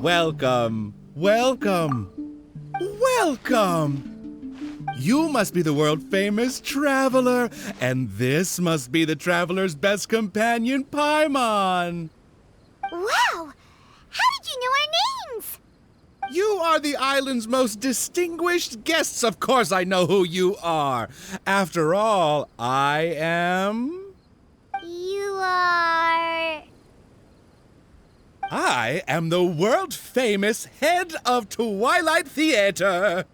Welcome, welcome, welcome! You must be the world-famous traveler, and this must be the traveler's best companion, Paimon. Wow! How did you know our names? You are the island's most distinguished guests. Of course I know who you are. After all, I am... You are... I am the world-famous head of Twilight Theater.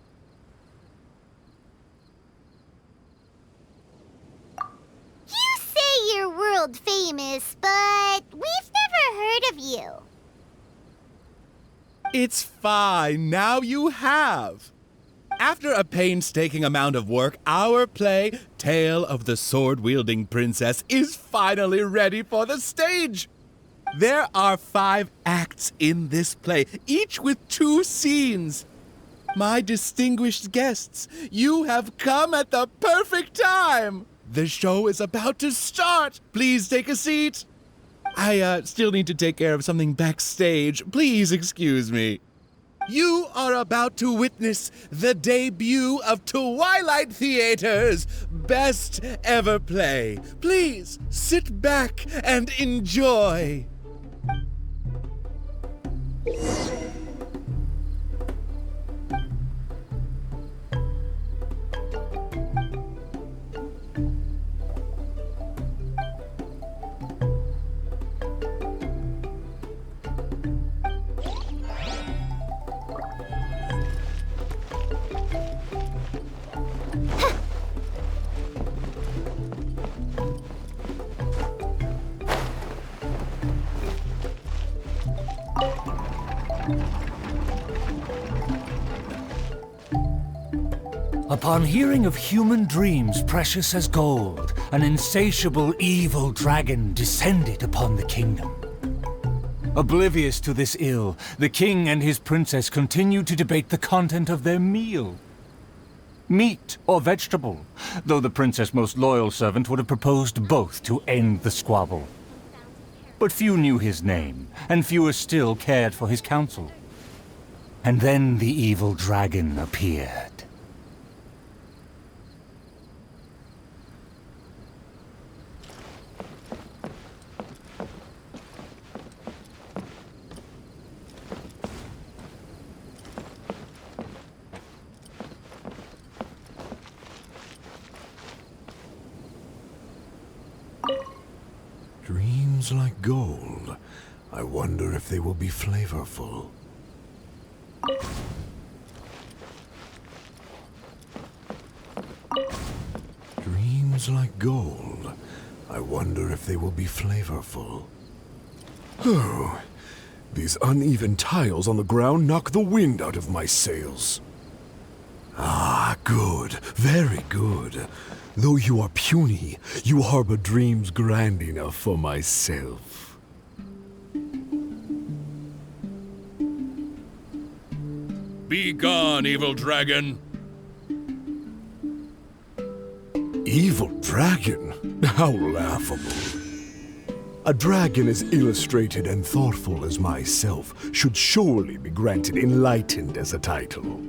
You say you're world famous, but we've never heard of you. It's fine. Now you have. After a painstaking amount of work, our play, Tale of the Sword-Wielding Princess, is finally ready for the stage. There are 5 acts in this play, each with 2 scenes. My distinguished guests, you have come at the perfect time. The show is about to start. Please take a seat. I still need to take care of something backstage. Please excuse me. You are about to witness the debut of Twilight Theater's best ever play. Please sit back and enjoy. Upon hearing of human dreams precious as gold, an insatiable evil dragon descended upon the kingdom. Oblivious to this ill, the king and his princess continued to debate the content of their meal. Meat or vegetable, though the princess' most loyal servant would have proposed both to end the squabble. But few knew his name, and fewer still cared for his counsel. And then the evil dragon appeared. Dreams like gold. I wonder if they will be flavorful. Dreams like gold. I wonder if they will be flavorful. Oh, these uneven tiles on the ground knock the wind out of my sails. Ah, good. Very good. Though you are puny, you harbor dreams grand enough for myself. Be gone, evil dragon. Evil dragon? How laughable. A dragon as illustrated and thoughtful as myself should surely be granted enlightened as a title.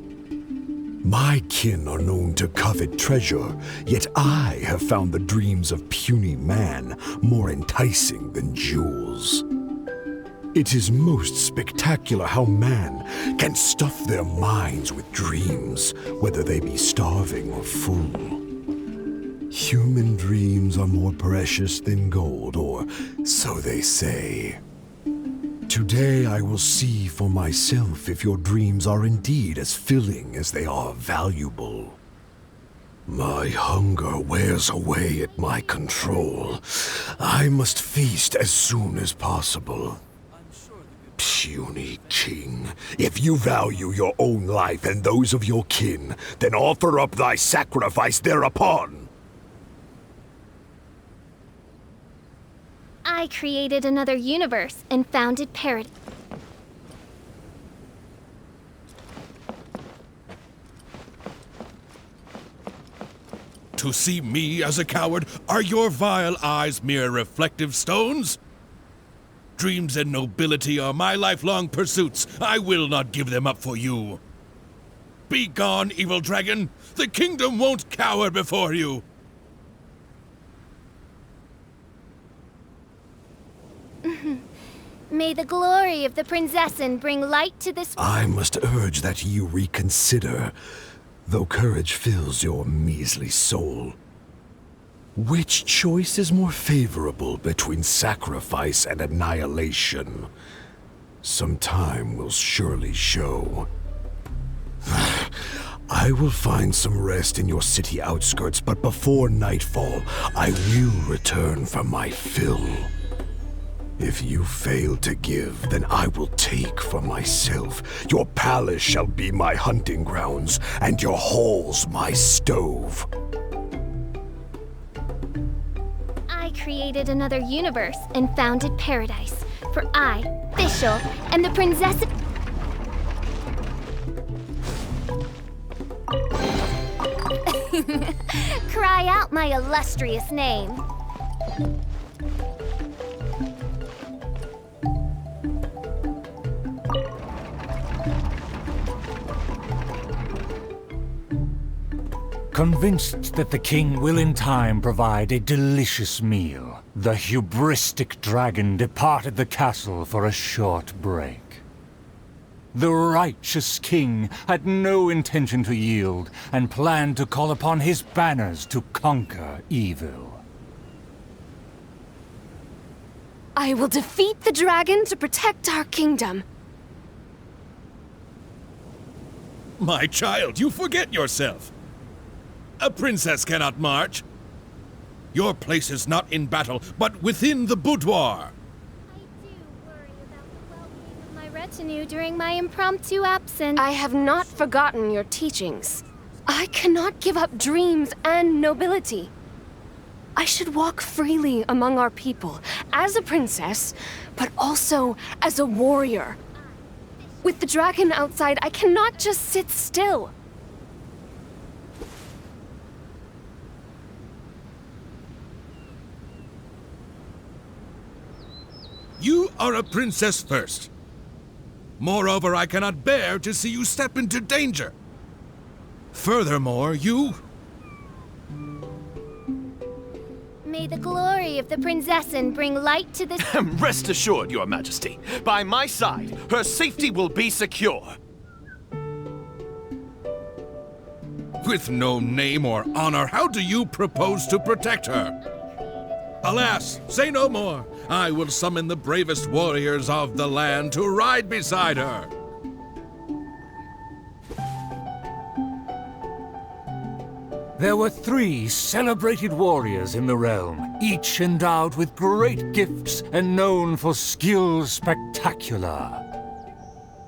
My kin are known to covet treasure, yet I have found the dreams of puny man more enticing than jewels. It is most spectacular how man can stuff their minds with dreams, whether they be starving or full. Human dreams are more precious than gold, or so they say. Today I will see for myself if your dreams are indeed as filling as they are valuable. My hunger wears away at my control. I must feast as soon as possible. Puny king, if you value your own life and those of your kin, then offer up thy sacrifice thereupon. I created another universe and founded Paradise. To see me as a coward, are your vile eyes mere reflective stones? Dreams and nobility are my lifelong pursuits. I will not give them up for you. Be gone, evil dragon! The kingdom won't cower before you! May the glory of the Prinzessin bring light to this... I must urge that you reconsider, though courage fills your measly soul. Which choice is more favorable between sacrifice and annihilation? Some time will surely show. I will find some rest in your city outskirts, but before nightfall, I will return for my fill. If you fail to give, then I will take for myself. Your palace shall be my hunting grounds, and your halls my stove. I created another universe and founded paradise. For I, Fischl, and the Prinzessin... Cry out my illustrious name. Convinced that the king will in time provide a delicious meal, the hubristic dragon departed the castle for a short break. The righteous king had no intention to yield, and planned to call upon his banners to conquer evil. I will defeat the dragon to protect our kingdom. My child, you forget yourself. A princess cannot march. Your place is not in battle, but within the boudoir. I do worry about the well-being of my retinue during my impromptu absence. I have not forgotten your teachings. I cannot give up dreams and nobility. I should walk freely among our people, as a princess, but also as a warrior. With the dragon outside, I cannot just sit still. You are a princess first. Moreover, I cannot bear to see you step into danger. Furthermore, you... May the glory of the Prinzessin bring light to this... Rest assured, Your Majesty. By my side, her safety will be secure. With no name or honor, how do you propose to protect her? Alas, say no more. I will summon the bravest warriors of the land to ride beside her. There were 3 celebrated warriors in the realm, each endowed with great gifts and known for skill spectacular.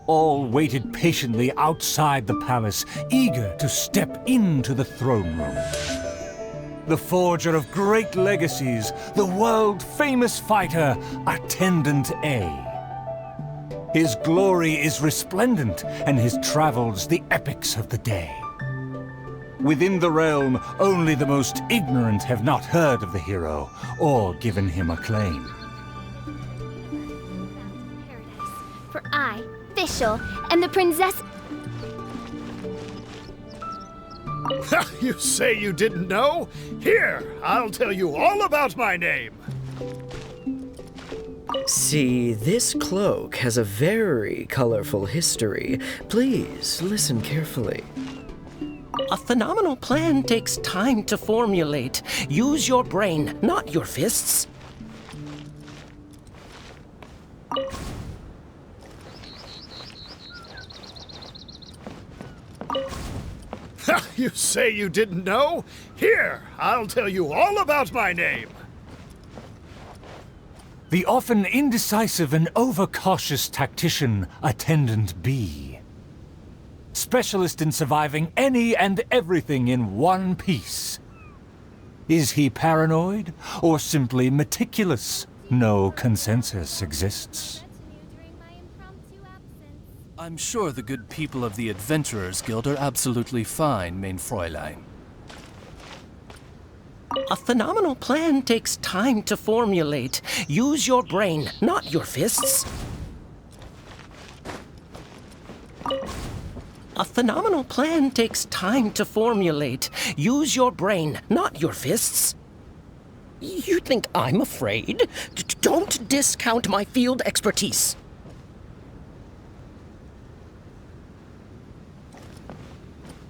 All waited patiently outside the palace, eager to step into the throne room. The forger of great legacies, the world-famous fighter, Attendant A. His glory is resplendent, and his travels the epics of the day. Within the realm, only the most ignorant have not heard of the hero, or given him acclaim. paradise. For I, Fischl, and the Prinzessin... You say you didn't know? Here, I'll tell you all about my name. See, this cloak has a very colorful history. Please, listen carefully. A phenomenal plan takes time to formulate. Use your brain, not your fists. You say you didn't know? Here, I'll tell you all about my name. The often indecisive and overcautious tactician, Attendant B. Specialist in surviving any and everything in one piece. Is he paranoid, or simply meticulous? No consensus exists. I'm sure the good people of the Adventurers Guild are absolutely fine, mein Fräulein. A phenomenal plan takes time to formulate. Use your brain, not your fists. A phenomenal plan takes time to formulate. Use your brain, not your fists. You think I'm afraid? Don't discount my field expertise.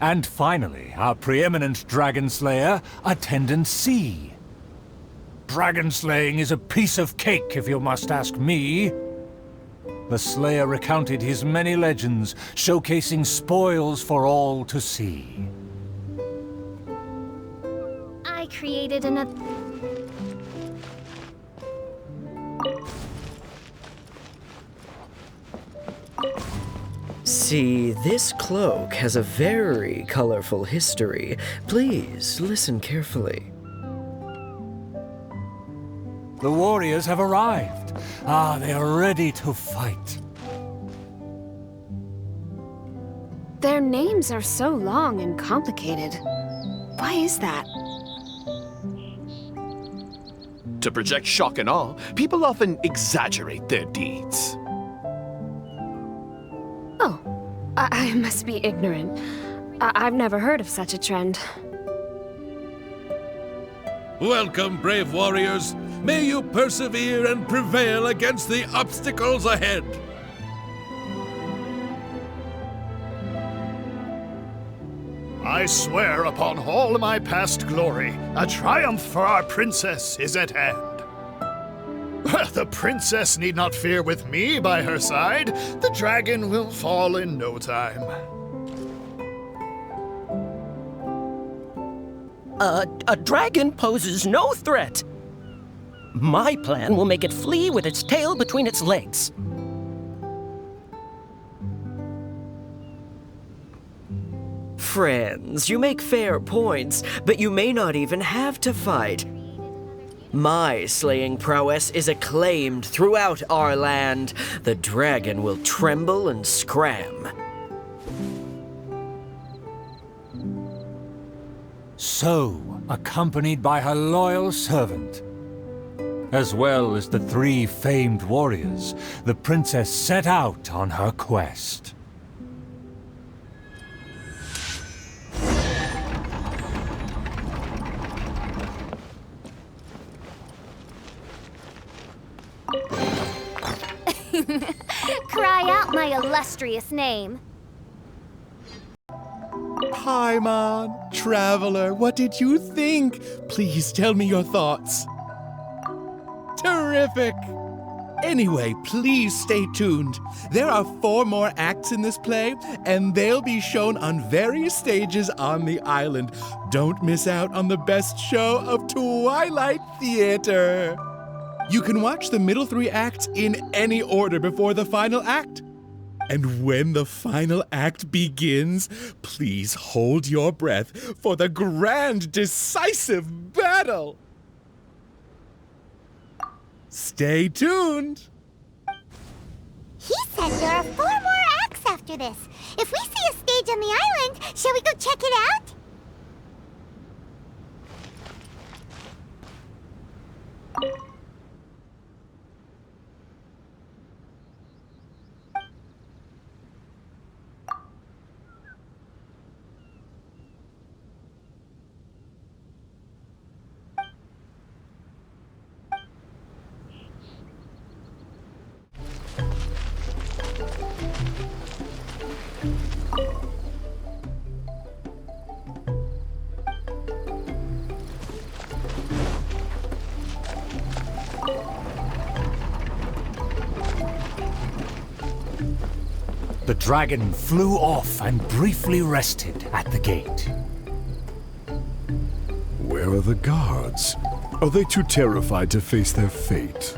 And finally, our preeminent dragon slayer, Attendant C. Dragon slaying is a piece of cake, if you must ask me. The slayer recounted his many legends, showcasing spoils for all to see. I created another... See, this cloak has a very colorful history. Please listen carefully. The warriors have arrived. They are ready to fight. Their names are so long and complicated. Why is that? To project shock and awe, people often exaggerate their deeds. Oh, I must be ignorant. I've never heard of such a trend. Welcome, brave warriors. May you persevere and prevail against the obstacles ahead. I swear upon all my past glory, a triumph for our princess is at hand. The princess need not fear with me by her side. The dragon will fall in no time. A dragon poses no threat. My plan will make it flee with its tail between its legs. Friends, you make fair points, but you may not even have to fight. My slaying prowess is acclaimed throughout our land. The dragon will tremble and scram. So, accompanied by her loyal servant, as well as the 3 famed warriors, the princess set out on her quest. Cry out my illustrious name. Paimon, traveler, what did you think? Please tell me your thoughts. Terrific! Anyway, please stay tuned. There are 4 more acts in this play, and they'll be shown on various stages on the island. Don't miss out on the best show of Twilight Theater. You can watch the middle 3 acts in any order before the final act. And when the final act begins, please hold your breath for the grand, decisive battle. Stay tuned. He said there are 4 more acts after this. If we see a stage on the island, shall we go check it out? The dragon flew off and briefly rested at the gate. Where are the guards? Are they too terrified to face their fate?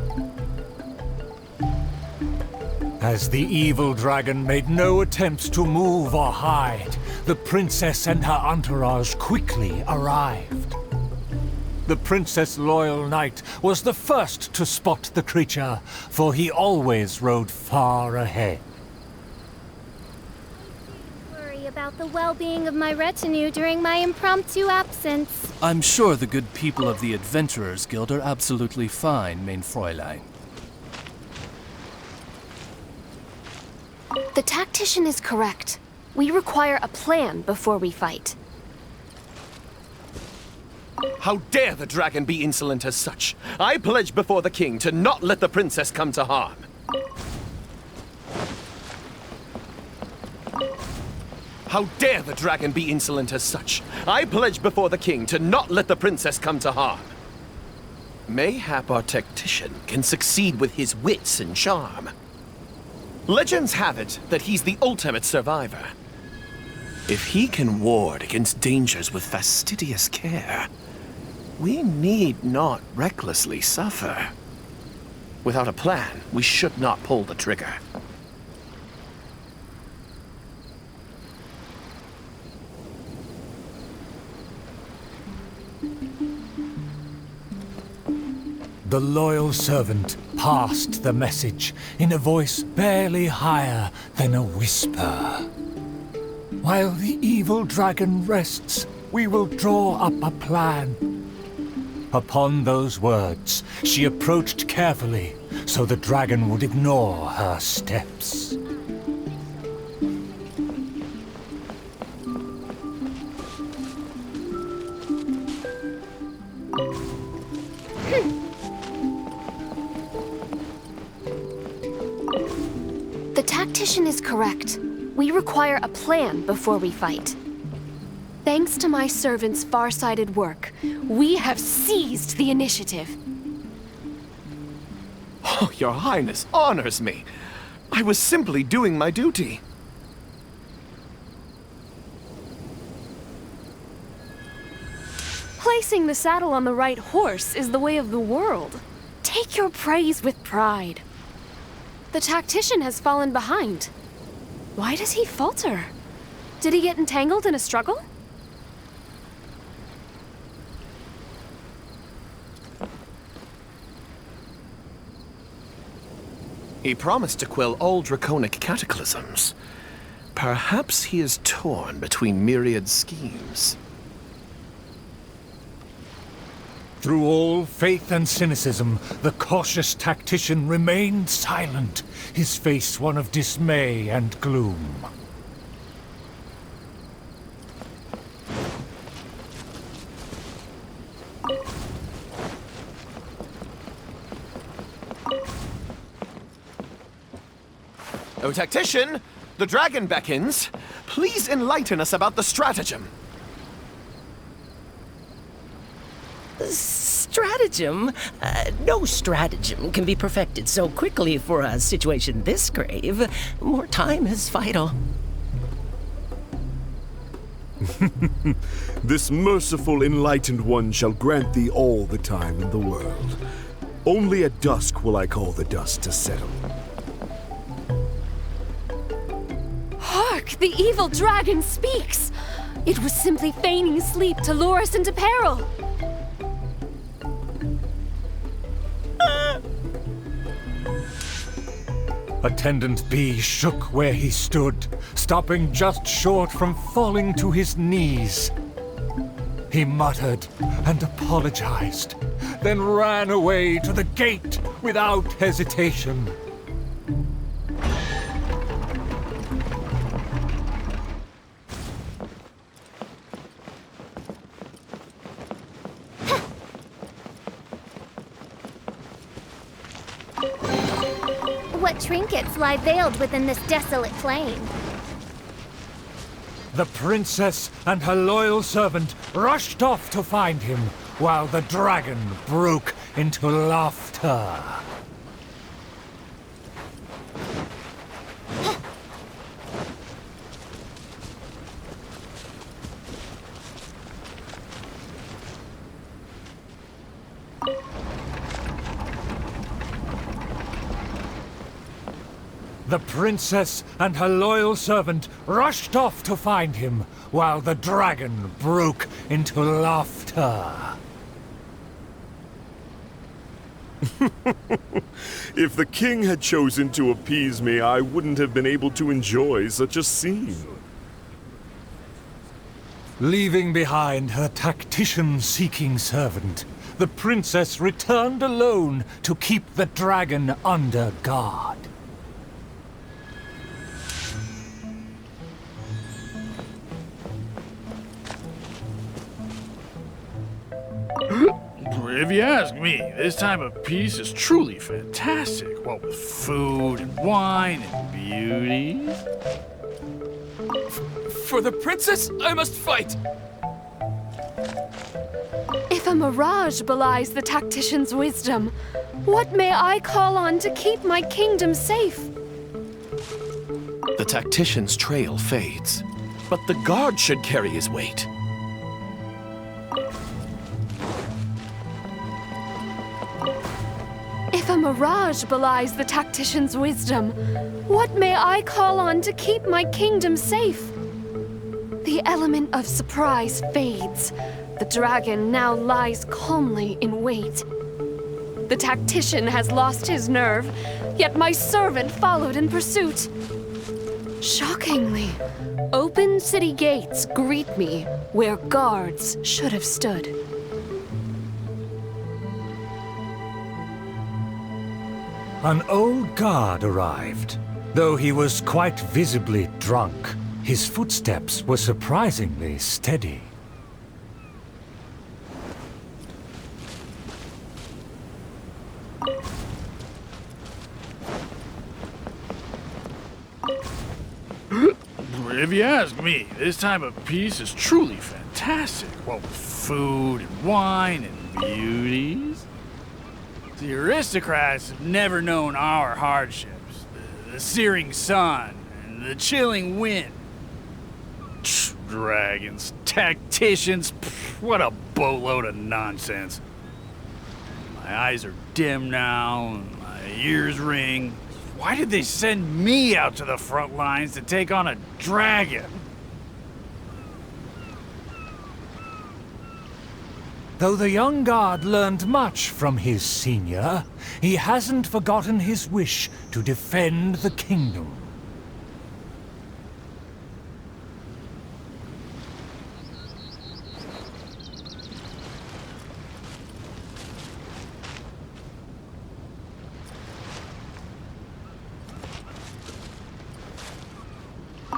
As the evil dragon made no attempts to move or hide, the princess and her entourage quickly arrived. The princess' loyal knight was the first to spot the creature, for he always rode far ahead. Worry about about the well-being of my retinue during my impromptu absence. I'm sure the good people of the Adventurers Guild are absolutely fine, mein Fräulein. The tactician is correct. We require a plan before we fight. How dare the dragon be insolent as such? I pledge before the king to not let the princess come to harm. How dare the dragon be insolent as such? I pledge before the king to not let the princess come to harm. Mayhap our tactician can succeed with his wits and charm. Legends have it that he's the ultimate survivor. If he can ward against dangers with fastidious care, we need not recklessly suffer. Without a plan, we should not pull the trigger. The loyal servant passed the message in a voice barely higher than a whisper. While the evil dragon rests, we will draw up a plan. Upon those words, she approached carefully so the dragon would ignore her steps. The tactician is correct. We require a plan before we fight. Thanks to my servant's far-sighted work, we have seized the initiative. Oh, your highness honors me. I was simply doing my duty. Placing the saddle on the right horse is the way of the world. Take your praise with pride. The tactician has fallen behind. Why does he falter? Did he get entangled in a struggle? He promised to quell all draconic cataclysms. Perhaps he is torn between myriad schemes. Through all faith and cynicism, the cautious tactician remained silent, his face one of dismay and gloom. Oh, tactician! The dragon beckons. Please enlighten us about the stratagem. Stratagem? No stratagem can be perfected so quickly for a situation this grave. More time is vital. This merciful enlightened one shall grant thee all the time in the world. Only at dusk will I call the dust to settle. Hark! The evil dragon speaks! It was simply feigning sleep to lure us into peril. Attendant B shook where he stood, stopping just short from falling to his knees. He muttered and apologized, then ran away to the gate without hesitation. What trinkets lie veiled within this desolate plain? The princess and her loyal servant rushed off to find him, while the dragon broke into laughter. The princess and her loyal servant rushed off to find him, while the dragon broke into laughter. If the king had chosen to appease me, I wouldn't have been able to enjoy such a scene. Leaving behind her tactician-seeking servant, the princess returned alone to keep the dragon under guard. If you ask me, this time of peace is truly fantastic. What with food and wine and beauty. For the princess, I must fight! If a mirage belies the tactician's wisdom, what may I call on to keep my kingdom safe? The tactician's trail fades, but the guard should carry his weight. If a mirage belies the tactician's wisdom, what may I call on to keep my kingdom safe? The element of surprise fades. The dragon now lies calmly in wait. The tactician has lost his nerve, yet my servant followed in pursuit. Shockingly, open city gates greet me where guards should have stood. An old guard arrived. Though he was quite visibly drunk, his footsteps were surprisingly steady. If you ask me, this time of peace is truly fantastic. What with food and wine and beauties. The aristocrats have never known our hardships. The searing sun and the chilling wind. Dragons, tacticians, what a boatload of nonsense. My eyes are dim now, and my ears ring. Why did they send me out to the front lines to take on a dragon? Though the young guard learned much from his senior, he hasn't forgotten his wish to defend the kingdom.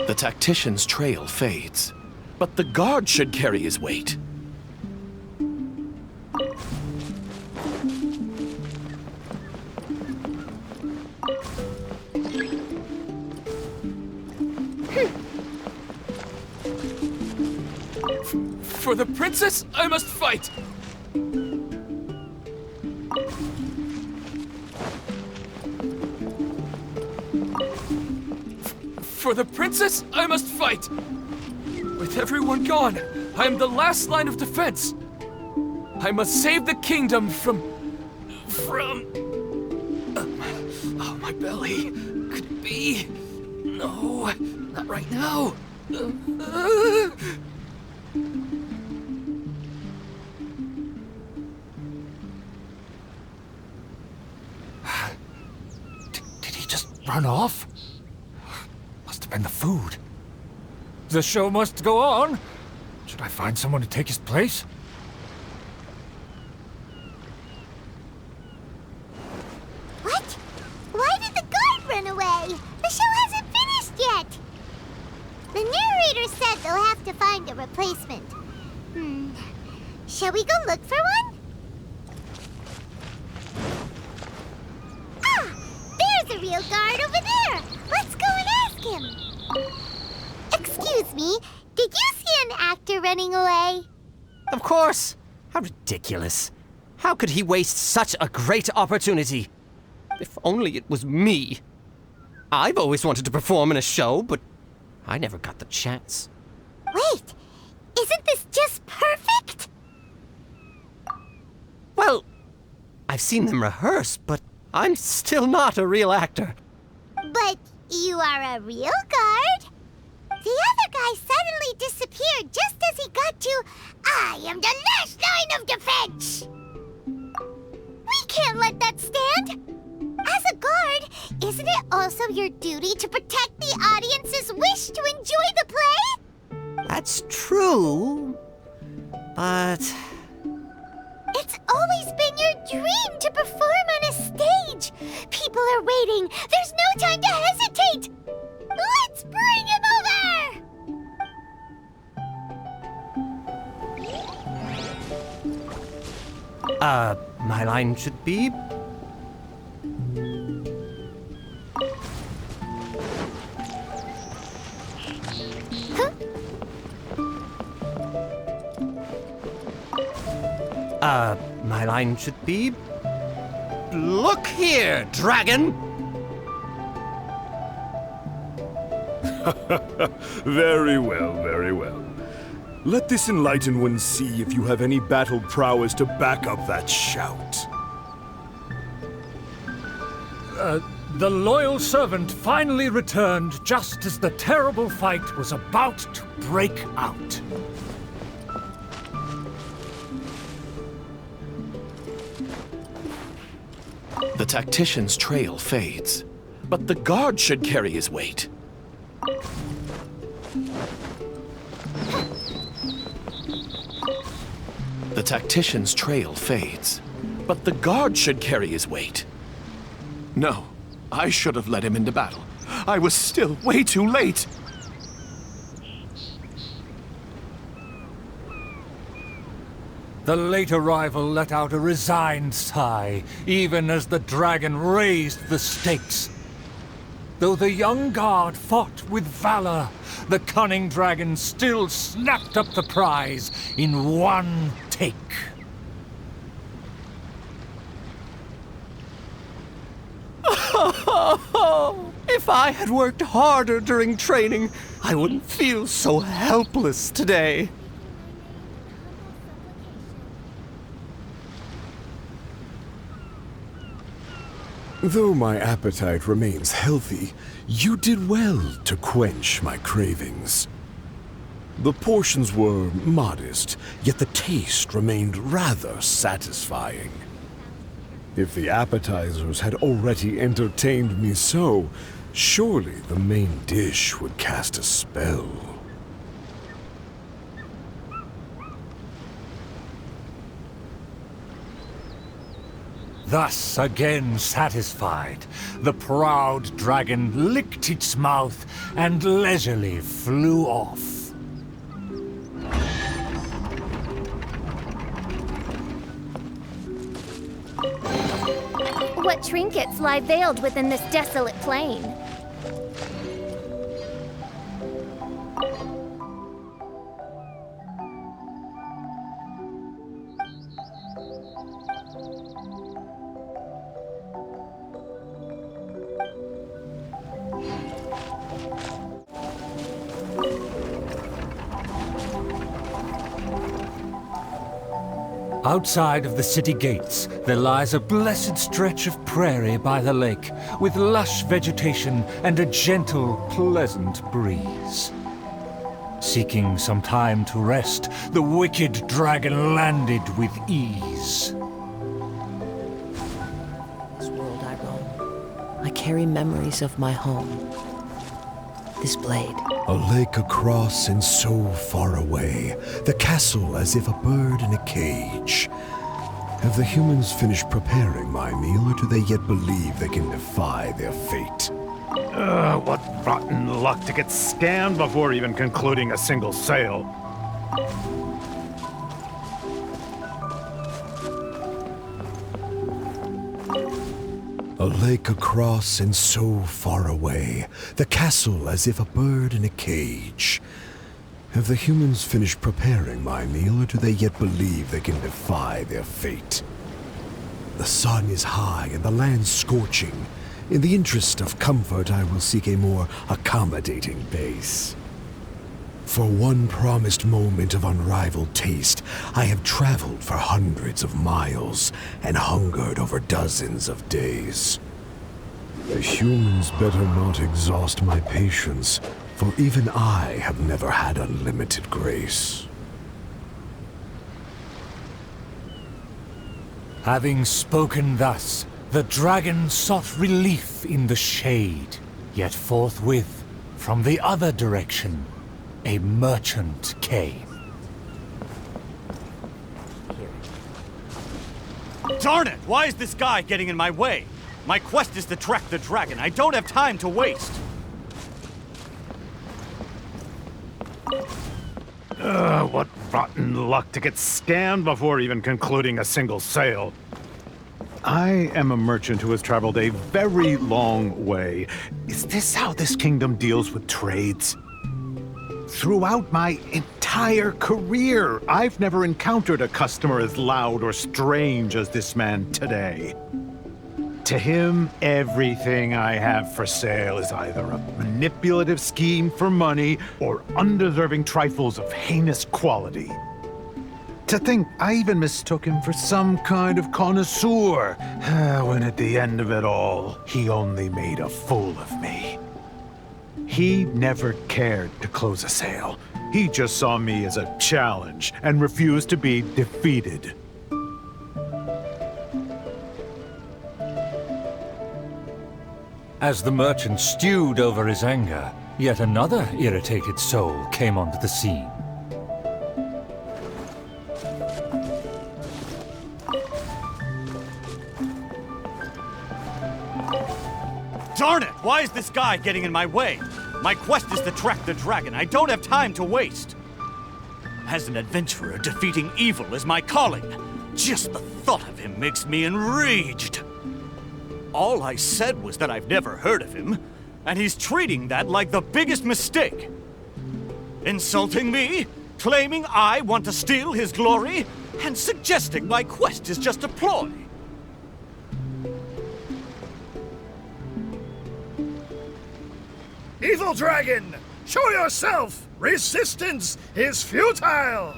The tactician's trail fades, but the guard should carry his weight. For the princess, I must fight! For the princess, I must fight! With everyone gone, I am the last line of defense. I must save the kingdom from... Oh, my belly. Could it be? No, not right now. Did he just run off? Must have been the food. The show must go on. Should I find someone to take his place? What? Why did the guard run away? The show hasn't finished yet. The narrator said they'll have to find a replacement. Shall we go look for one? Ah! There's a real guard over there! Let's go and ask him! Excuse me, did you see an actor running away? Of course! How ridiculous. How could he waste such a great opportunity? If only it was me. I've always wanted to perform in a show, but I never got the chance. Wait, isn't this just perfect? Well, I've seen them rehearse, but I'm still not a real actor. But you are a real guard? The other guy suddenly disappeared just as he got to, I am the last line of defense! We can't let that stand! As a guard, isn't it also your duty to protect the audience's wish to enjoy the play? That's true, but... It's always been your dream to perform on a stage. People are waiting. There's no time to hesitate. Let's bring him over! My line should be... my line should be... Look here, dragon! Very well, very well. Let this enlightened one see if you have any battle prowess to back up that shout. The loyal servant finally returned just as the terrible fight was about to break out. The tactician's trail fades, but the guard should carry his weight. The tactician's trail fades, but the guard should carry his weight. No, I should have led him into battle. I was still way too late. The late arrival let out a resigned sigh, even as the dragon raised the stakes. Though the young guard fought with valor, the cunning dragon still snapped up the prize in one take. If I had worked harder during training, I wouldn't feel so helpless today. Though my appetite remains healthy, you did well to quench my cravings. The portions were modest, yet the taste remained rather satisfying. If the appetizers had already entertained me so, surely the main dish would cast a spell. Thus, again satisfied, the proud dragon licked its mouth and leisurely flew off. What trinkets lie veiled within this desolate plain? Outside of the city gates, there lies a blessed stretch of prairie by the lake, with lush vegetation and a gentle, pleasant breeze. Seeking some time to rest, the wicked dragon landed with ease. This world I roam, I carry memories of my home. This blade. A lake across and so far away, the castle as if a bird in a cage. Have the humans finished preparing my meal, or do they yet believe they can defy their fate? What rotten luck to get scammed before even concluding a single sale. A lake across and so far away, the castle as if a bird in a cage. Have the humans finished preparing my meal, or do they yet believe they can defy their fate? The sun is high and the land scorching. In the interest of comfort, I will seek a more accommodating base. For one promised moment of unrivaled taste, I have traveled for hundreds of miles and hungered over dozens of days. The humans better not exhaust my patience, for even I have never had unlimited grace. Having spoken thus, the dragon sought relief in the shade, yet forthwith, from the other direction, a merchant came. Darn it! Why is this guy getting in my way? My quest is to track the dragon. I don't have time to waste. What rotten luck to get scammed before even concluding a single sale. I am a merchant who has traveled a very long way. Is this how this kingdom deals with trades? Throughout my entire career, I've never encountered a customer as loud or strange as this man today. To him, everything I have for sale is either a manipulative scheme for money or undeserving trifles of heinous quality. To think I even mistook him for some kind of connoisseur, when at the end of it all, he only made a fool of me. He never cared to close a sale. He just saw me as a challenge and refused to be defeated. As the merchant stewed over his anger, yet another irritated soul came onto the scene. Darn it! Why is this guy getting in my way? My quest is to track the dragon. I don't have time to waste. As an adventurer, defeating evil is my calling. Just the thought of him makes me enraged. All I said was that I've never heard of him, and he's treating that like the biggest mistake. Insulting me, claiming I want to steal his glory, and suggesting my quest is just a ploy. Evil dragon, show yourself! Resistance is futile!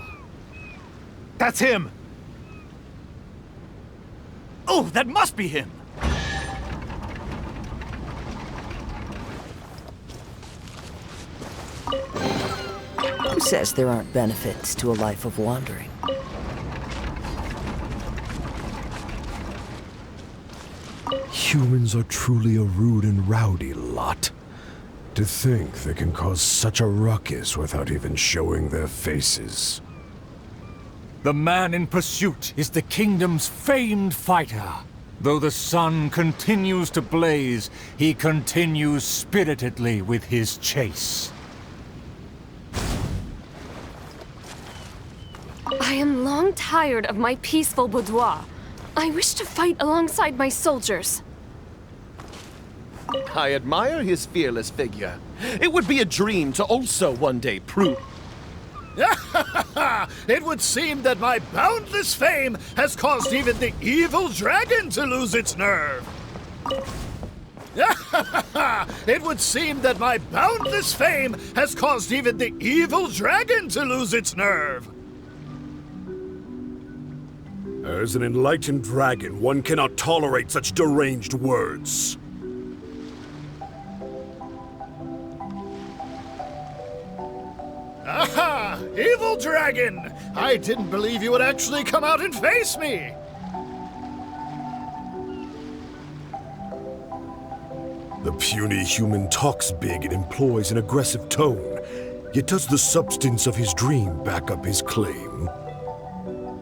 That's him! Oh, that must be him! Who says there aren't benefits to a life of wandering? Humans are truly a rude and rowdy lot. To think they can cause such a ruckus without even showing their faces. The man in pursuit is the kingdom's famed fighter. Though the sun continues to blaze, he continues spiritedly with his chase. I am long tired of my peaceful boudoir. I wish to fight alongside my soldiers. I admire his fearless figure. It would be a dream to also one day prove... It would seem that my boundless fame has caused even the evil dragon to lose its nerve. It would seem that my boundless fame has caused even the evil dragon to lose its nerve. As an enlightened dragon, one cannot tolerate such deranged words. Aha! Evil dragon! I didn't believe you would actually come out and face me! The puny human talks big and employs an aggressive tone, yet does the substance of his dream back up his claim?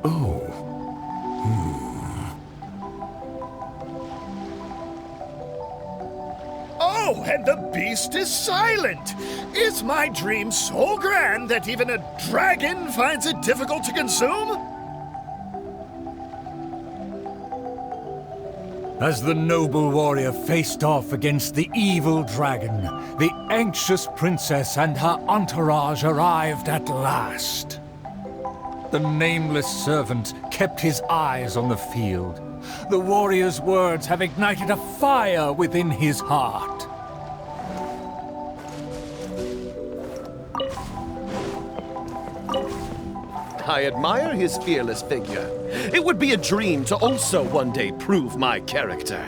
Oh. Oh, and the beast is silent! Is my dream so grand that even a dragon finds it difficult to consume? As the noble warrior faced off against the evil dragon, the anxious princess and her entourage arrived at last. The nameless servant kept his eyes on the field. The warrior's words have ignited a fire within his heart. I admire his fearless figure. It would be a dream to also one day prove my character.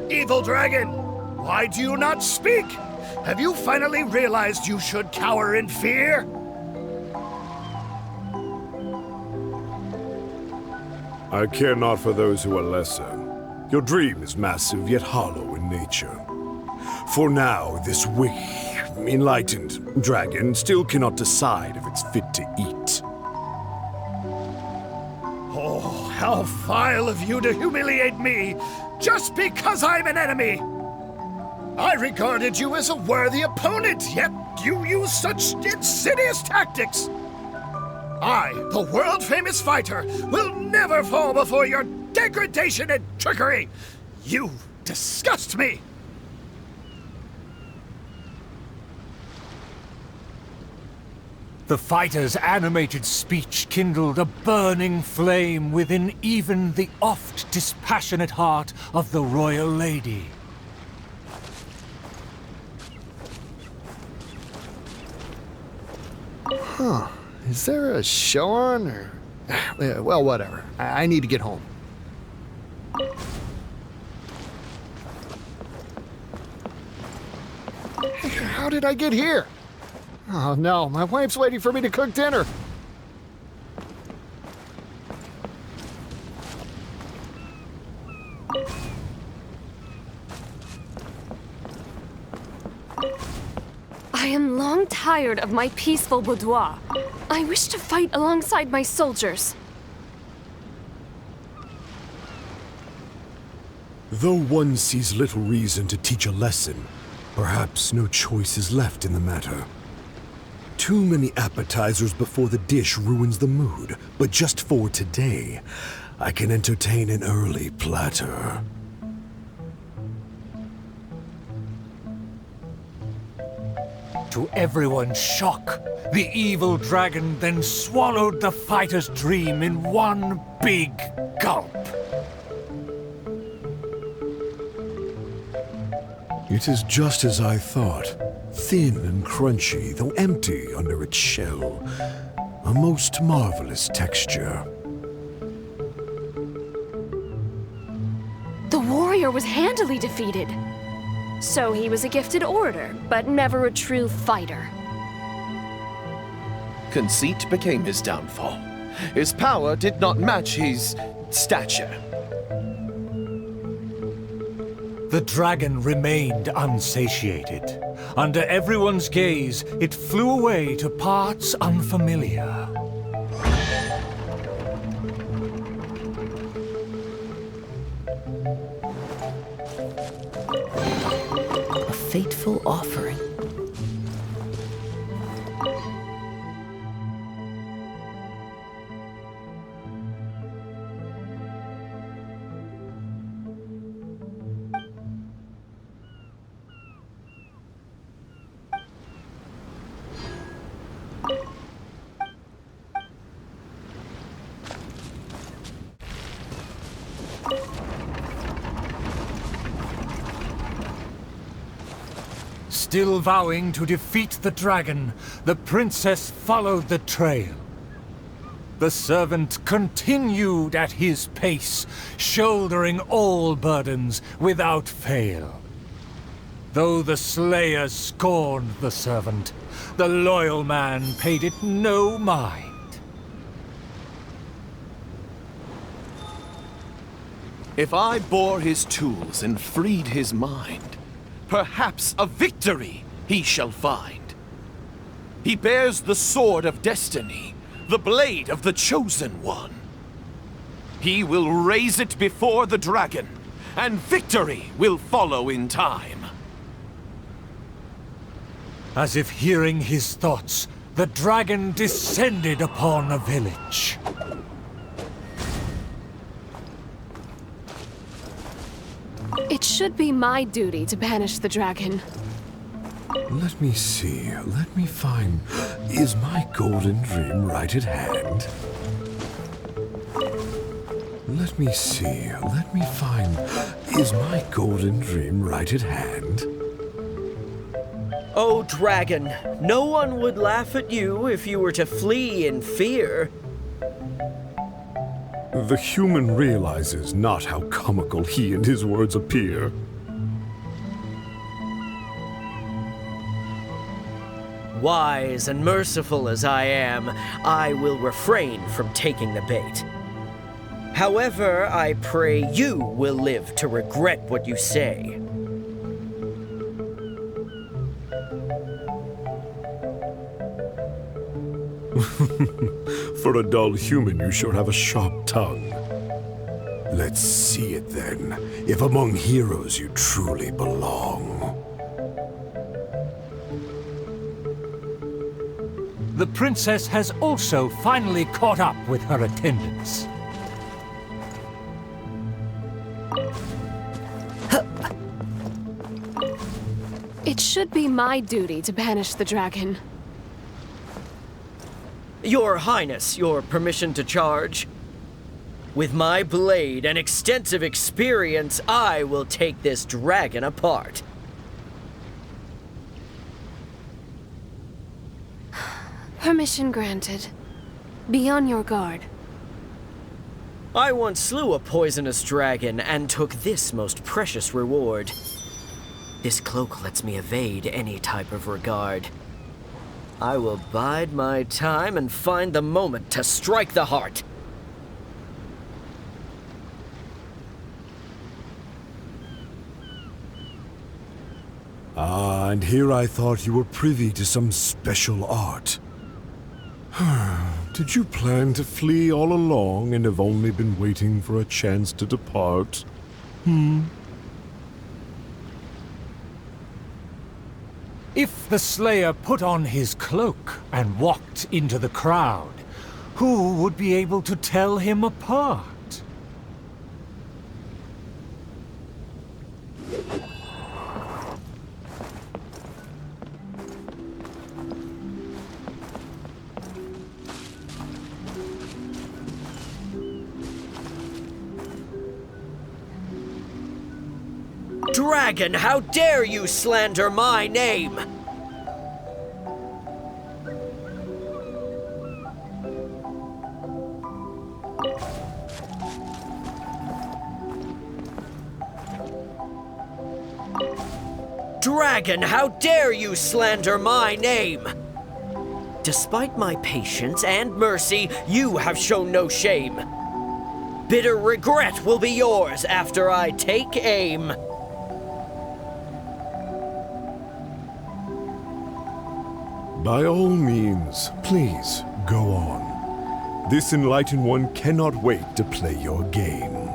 Evil dragon, why do you not speak? Have you finally realized you should cower in fear? I care not for those who are lesser. Your dream is massive yet hollow in nature. For now, this enlightened dragon still cannot decide if it's fit to eat. Oh, how vile of you to humiliate me just because I'm an enemy! I regarded you as a worthy opponent, yet you use such insidious tactics! I, the world-famous fighter, will never fall before your degradation and trickery! You disgust me! The fighter's animated speech kindled a burning flame within even the oft dispassionate heart of the royal lady. Huh. Is there a show on, or... Well, whatever. I need to get home. How did I get here? Oh no, my wife's waiting for me to cook dinner. I am long tired of my peaceful boudoir. I wish to fight alongside my soldiers. Though one sees little reason to teach a lesson, perhaps no choice is left in the matter. Too many appetizers before the dish ruins the mood, but just for today, I can entertain an early platter. To everyone's shock, the evil dragon then swallowed the fighter's dream in one big gulp. It is just as I thought. Thin and crunchy, though empty under its shell. A most marvelous texture. The warrior was handily defeated. So he was a gifted orator, but never a true fighter. Conceit became his downfall. His power did not match his stature. The dragon remained unsatiated. Under everyone's gaze, it flew away to parts unfamiliar. A fateful offering. Still vowing to defeat the dragon, the princess followed the trail. The servant continued at his pace, shouldering all burdens without fail. Though the slayer scorned the servant, the loyal man paid it no mind. If I bore his tools and freed his mind, perhaps a victory he shall find. He bears the sword of destiny, the blade of the chosen one. He will raise it before the dragon, and victory will follow in time. As if hearing his thoughts, the dragon descended upon a village. It should be my duty to banish the dragon. Let me see, let me find... Is my golden dream right at hand? Let me see, let me find... Is my golden dream right at hand? Oh, dragon, no one would laugh at you if you were to flee in fear. The human realizes not how comical he and his words appear. Wise and merciful as I am, I will refrain from taking the bait. However, I pray you will live to regret what you say. For a dull human, you sure have a sharp tongue. Let's see it then, if among heroes you truly belong. The princess has also finally caught up with her attendants. It should be my duty to banish the dragon. Your Highness, your permission to charge? With my blade and extensive experience, I will take this dragon apart. Permission granted. Be on your guard. I once slew a poisonous dragon and took this most precious reward. This cloak lets me evade any type of regard. I will bide my time and find the moment to strike the heart. Ah, and here I thought you were privy to some special art. Did you plan to flee all along and have only been waiting for a chance to depart? If the Slayer put on his cloak and walked into the crowd, who would be able to tell him apart? Dragon, how dare you slander my name? Dragon, how dare you slander my name? Despite my patience and mercy, you have shown no shame. Bitter regret will be yours after I take aim. By all means, please, go on. This enlightened one cannot wait to play your game.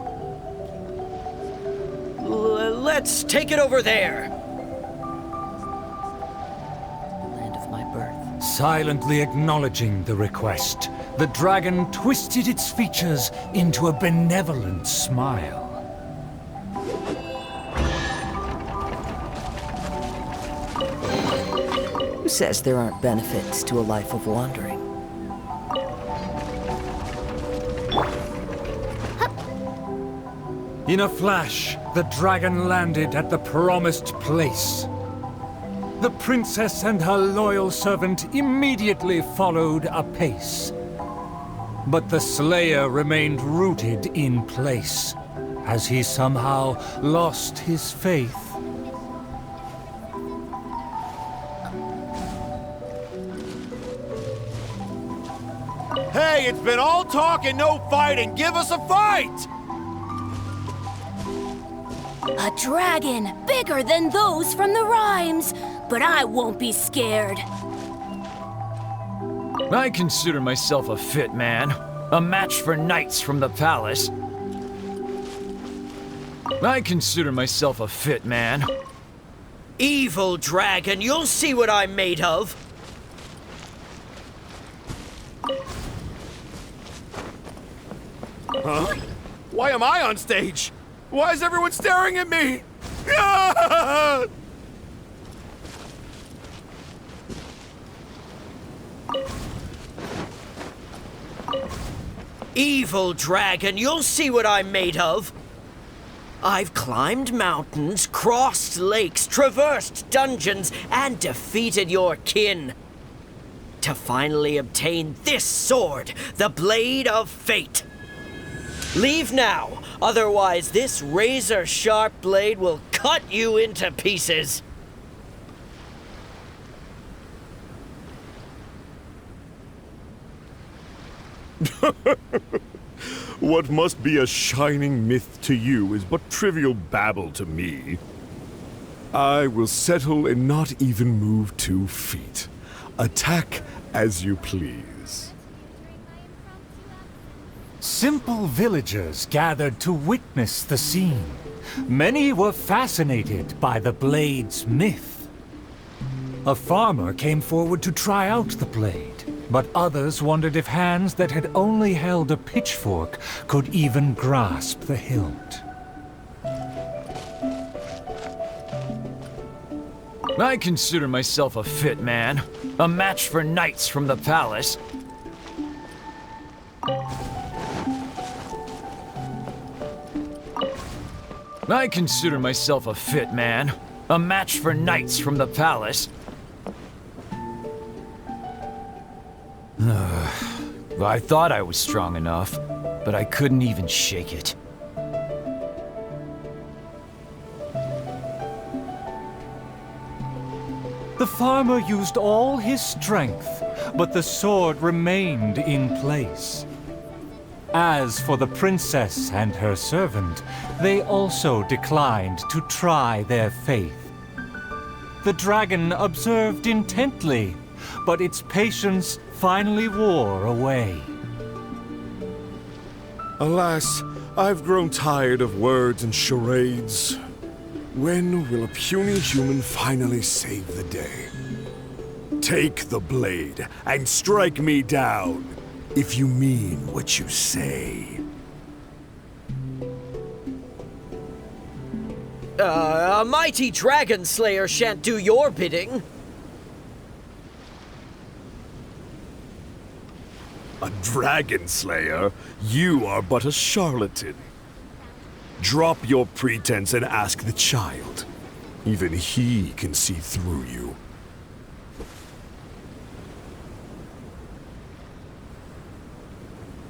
Let's take it over there. Land of my birth. Silently acknowledging the request, the dragon twisted its features into a benevolent smile. Who says there aren't benefits to a life of wandering? In a flash, the dragon landed at the promised place. The princess and her loyal servant immediately followed apace. But the Slayer remained rooted in place, as he somehow lost his faith. Hey, it's been all talk and no fighting. Give us a fight! A dragon, bigger than those from the rhymes. But I won't be scared. I consider myself a fit man. A match for knights from the palace. I consider myself a fit man. Evil dragon, you'll see what I'm made of. Huh? Why am I on stage? Why is everyone staring at me? Ah! Evil dragon, you'll see what I'm made of. I've climbed mountains, crossed lakes, traversed dungeons, and defeated your kin. To finally obtain this sword, the Blade of Fate. Leave now, otherwise this razor-sharp blade will cut you into pieces. What must be a shining myth to you is but trivial babble to me. I will settle and not even move 2 feet. Attack as you please. Simple villagers gathered to witness the scene. Many were fascinated by the blade's myth. A farmer came forward to try out the blade, but others wondered if hands that had only held a pitchfork could even grasp the hilt. I consider myself a fit man, a match for knights from the palace. I consider myself a fit man, a match for knights from the palace. I thought I was strong enough, but I couldn't even shake it. The farmer used all his strength, but the sword remained in place. As for the princess and her servant, they also declined to try their faith. The dragon observed intently, but its patience finally wore away. Alas, I've grown tired of words and charades. When will a puny human finally save the day? Take the blade and strike me down, if you mean what you say. A mighty dragon slayer shan't do your bidding. A dragon slayer? You are but a charlatan. Drop your pretense and ask the child. Even he can see through you.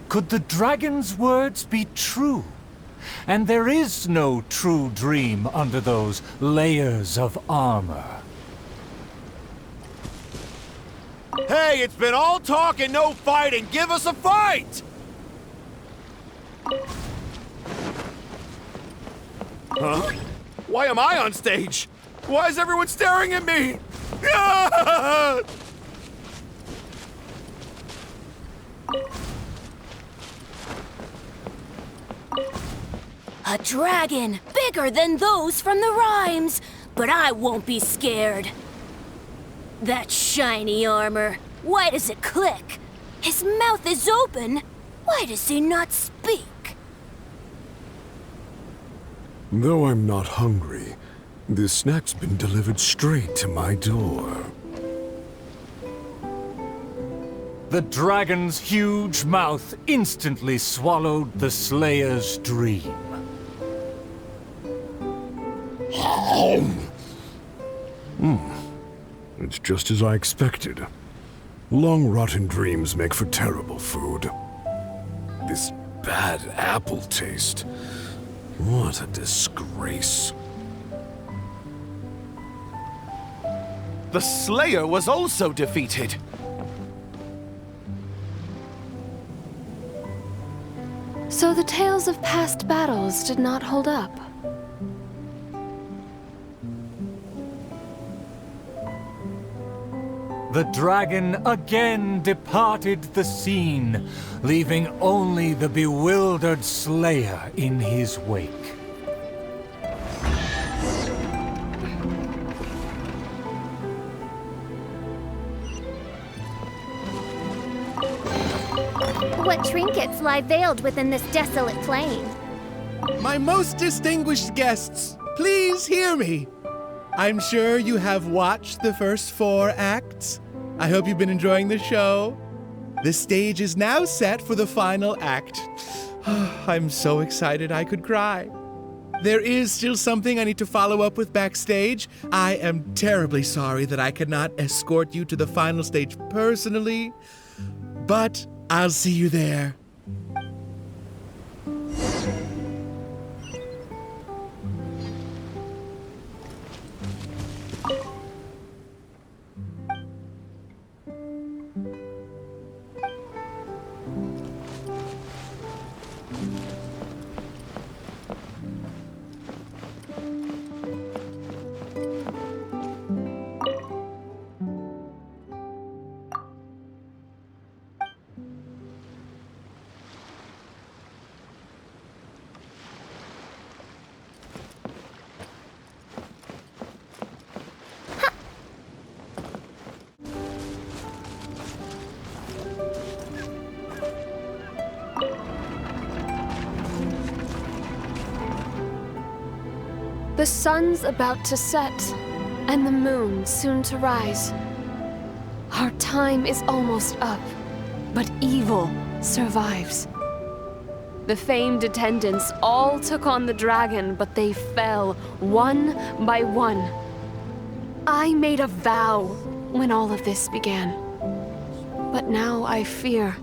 Could the dragon's words be true? And there is no true dream under those layers of armor. Hey, it's been all talk and no fighting. Give us a fight! Huh? Why am I on stage? Why is everyone staring at me? A dragon, bigger than those from the rhymes, but I won't be scared. That shiny armor, why does it click? His mouth is open, why does he not speak? Though I'm not hungry, this snack's been delivered straight to my door. The dragon's huge mouth instantly swallowed the Slayer's dream. It's just as I expected. Long rotten dreams make for terrible food. This bad apple taste. What a disgrace. The Slayer was also defeated. So the tales of past battles did not hold up. The dragon again departed the scene, leaving only the bewildered Slayer in his wake. What trinkets lie veiled within this desolate plain? My most distinguished guests, please hear me. I'm sure you have watched the first 4 acts. I hope you've been enjoying the show. The stage is now set for the final act. I'm so excited I could cry. There is still something I need to follow up with backstage. I am terribly sorry that I cannot escort you to the final stage personally, but I'll see you there. The sun's about to set, and the moon soon to rise. Our time is almost up, but evil survives. The famed attendants all took on the dragon, but they fell one by one. I made a vow when all of this began. But now I fear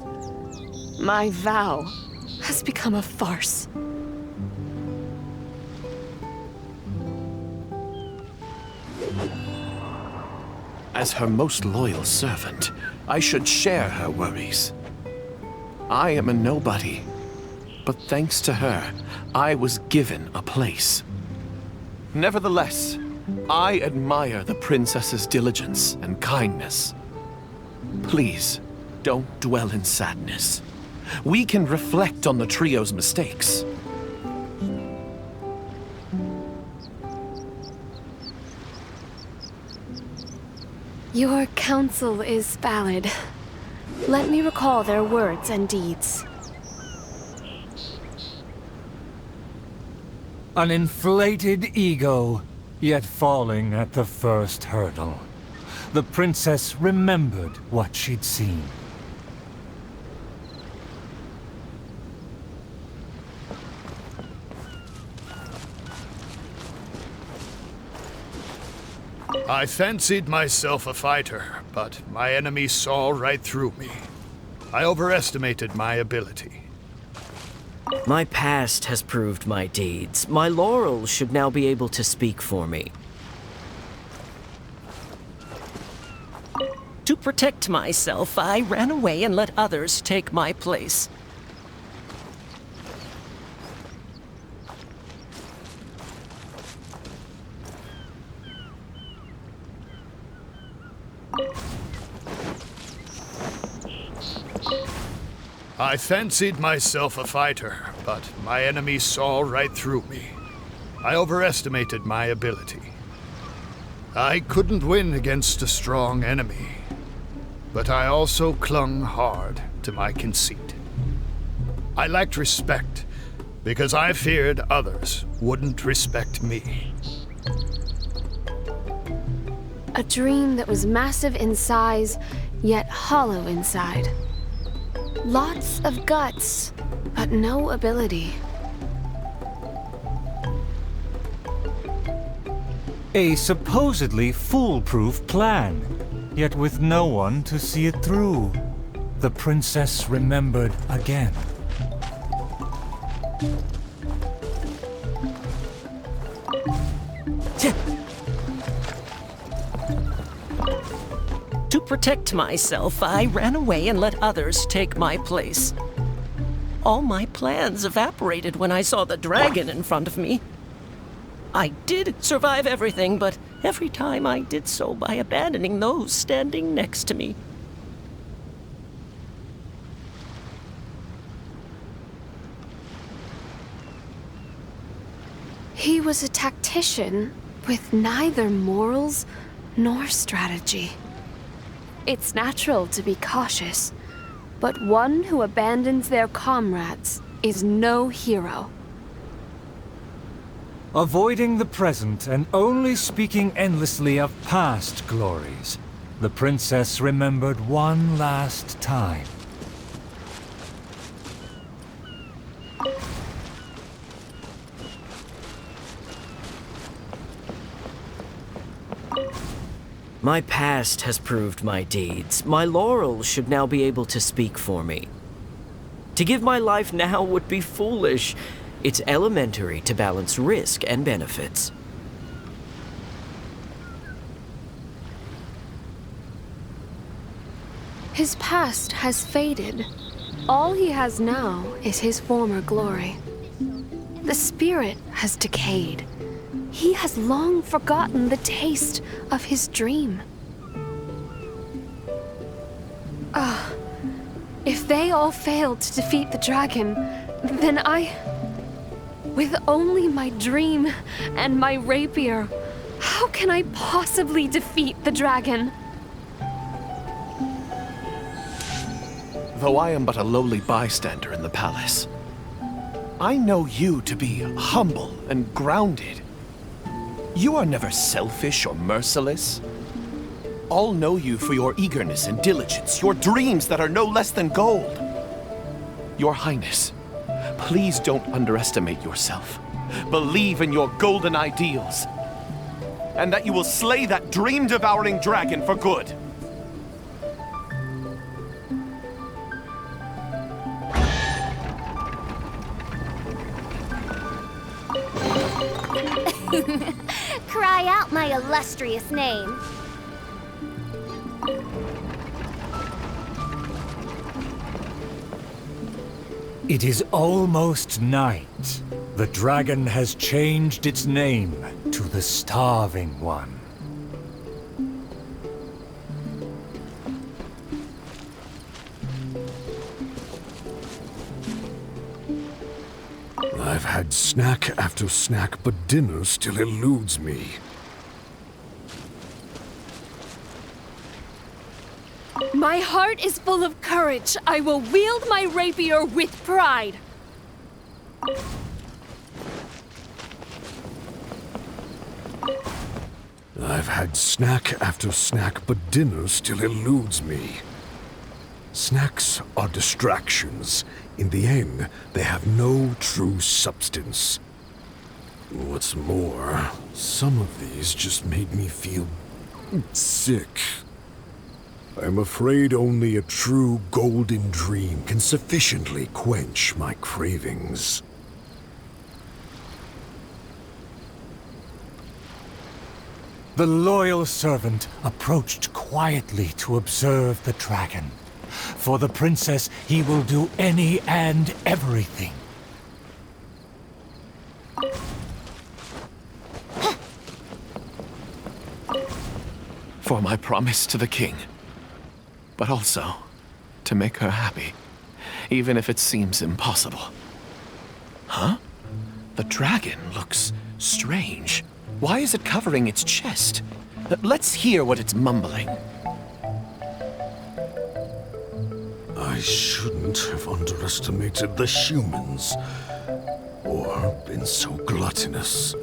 my vow has become a farce. As her most loyal servant, I should share her worries. I am a nobody, but thanks to her, I was given a place. Nevertheless, I admire the princess's diligence and kindness. Please, don't dwell in sadness. We can reflect on the trio's mistakes. Your counsel is valid. Let me recall their words and deeds. An inflated ego, yet falling at the first hurdle. The princess remembered what she'd seen. I fancied myself a fighter, but my enemy saw right through me. I overestimated my ability. My past has proved my deeds. My laurels should now be able to speak for me. To protect myself, I ran away and let others take my place. I fancied myself a fighter, but my enemy saw right through me. I overestimated my ability. I couldn't win against a strong enemy, but I also clung hard to my conceit. I lacked respect because I feared others wouldn't respect me. A dream that was massive in size, yet hollow inside. Lots of guts, but no ability. A supposedly foolproof plan, yet with no one to see it through. The princess remembered again. To protect myself, I ran away and let others take my place. All my plans evaporated when I saw the dragon in front of me. I did survive everything, but every time I did so by abandoning those standing next to me. He was a tactician with neither morals nor strategy. It's natural to be cautious, but one who abandons their comrades is no hero. Avoiding the present and only speaking endlessly of past glories, the princess remembered one last time. My past has proved my deeds. My laurels should now be able to speak for me. To give my life now would be foolish. It's elementary to balance risk and benefits. His past has faded. All he has now is his former glory. The spirit has decayed. He has long forgotten the taste of his dream. If they all failed to defeat the dragon, then with only my dream and my rapier, how can I possibly defeat the dragon? Though I am but a lowly bystander in the palace, I know you to be humble and grounded. You are never selfish or merciless. All know you for your eagerness and diligence, your dreams that are no less than gold. Your Highness, please don't underestimate yourself. Believe in your golden ideals, and that you will slay that dream-devouring dragon for good. Cry out my illustrious name. It is almost night. The dragon has changed its name to the Starving One. I've had snack after snack, but dinner still eludes me. My heart is full of courage. I will wield my rapier with pride. I've had snack after snack, but dinner still eludes me. Snacks are distractions. In the end, they have no true substance. What's more, some of these just made me feel sick. I'm afraid only a true golden dream can sufficiently quench my cravings. The loyal servant approached quietly to observe the dragon. For the princess, he will do any and everything. For my promise to the king, but also to make her happy, even if it seems impossible. Huh? The dragon looks strange. Why is it covering its chest? Let's hear what it's mumbling. I shouldn't have underestimated the humans, or been so gluttonous.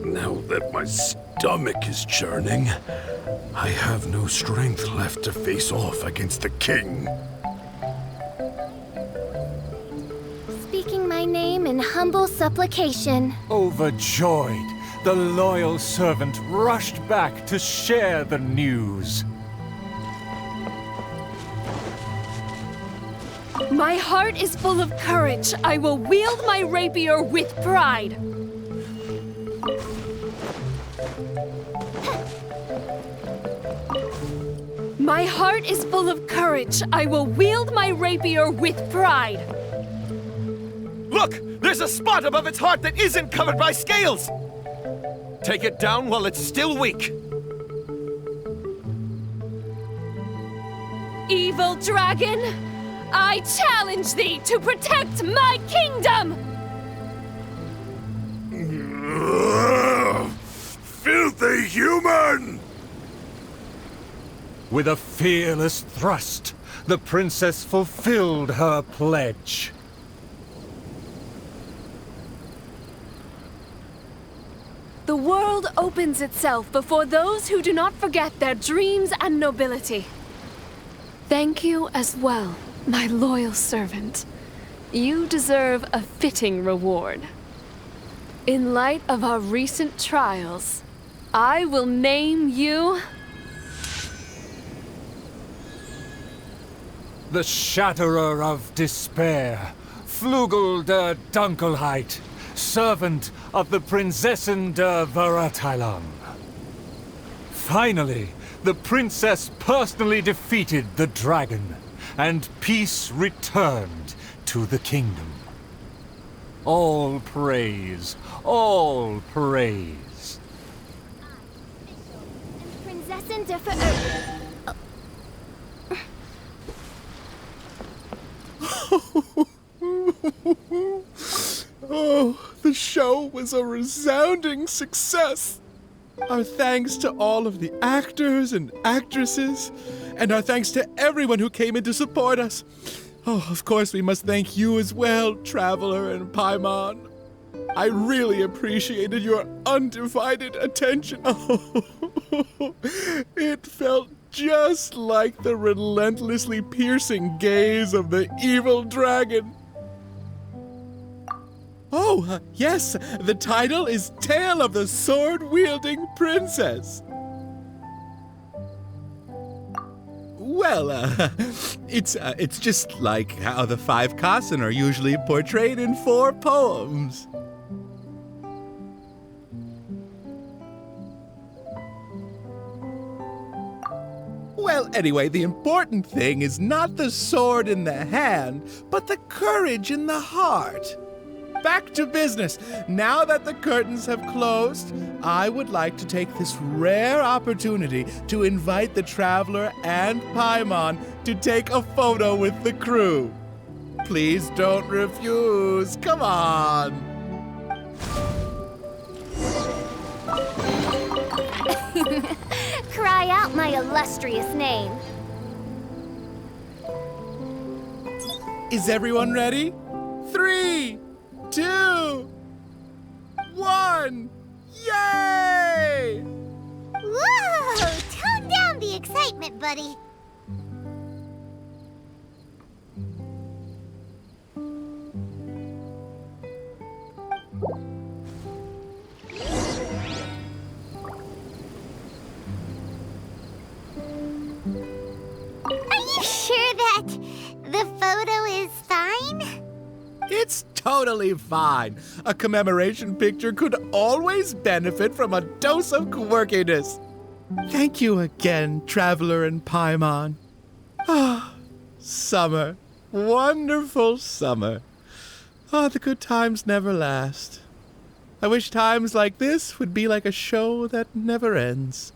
Now that my stomach is churning, I have no strength left to face off against the king. Speaking my name in humble supplication. Overjoyed, the loyal servant rushed back to share the news. My heart is full of courage. I will wield my rapier with pride. My heart is full of courage. I will wield my rapier with pride. Look! There's a spot above its heart that isn't covered by scales! Take it down while it's still weak. Evil dragon, I challenge thee to protect my kingdom! Filthy human! With a fearless thrust, the princess fulfilled her pledge. The world opens itself before those who do not forget their dreams and nobility. Thank you as well, my loyal servant. You deserve a fitting reward. In light of our recent trials, I will name you... The Shatterer of Despair, Flugel der Dunkelheit, servant of the Prinzessin der Verurteilung. Finally, the princess personally defeated the dragon, and peace returned to the kingdom. All praise, all praise. Prinzessin der Ver... Oh, the show was a resounding success. Our thanks to all of the actors and actresses, and our thanks to everyone who came in to support us. Oh, of course, we must thank you as well, Traveler and Paimon. I really appreciated your undivided attention. It felt just like the relentlessly piercing gaze of the evil dragon. Oh, yes, the title is Tale of the Sword-Wielding Princess. Well, it's just like how the 5 Kassen are usually portrayed in 4 poems. Well, anyway, the important thing is not the sword in the hand, but the courage in the heart. Back to business. Now that the curtains have closed, I would like to take this rare opportunity to invite the Traveler and Paimon to take a photo with the crew. Please don't refuse. Come on. Cry out my illustrious name. Is everyone ready? 3, 2, 1, yay! Whoa! Tone down the excitement, buddy. Are you sure that the photo is fine? It's totally fine. A commemoration picture could always benefit from a dose of quirkiness. Thank you again, Traveler and Paimon. Ah, summer. Wonderful summer. Ah, the good times never last. I wish times like this would be like a show that never ends.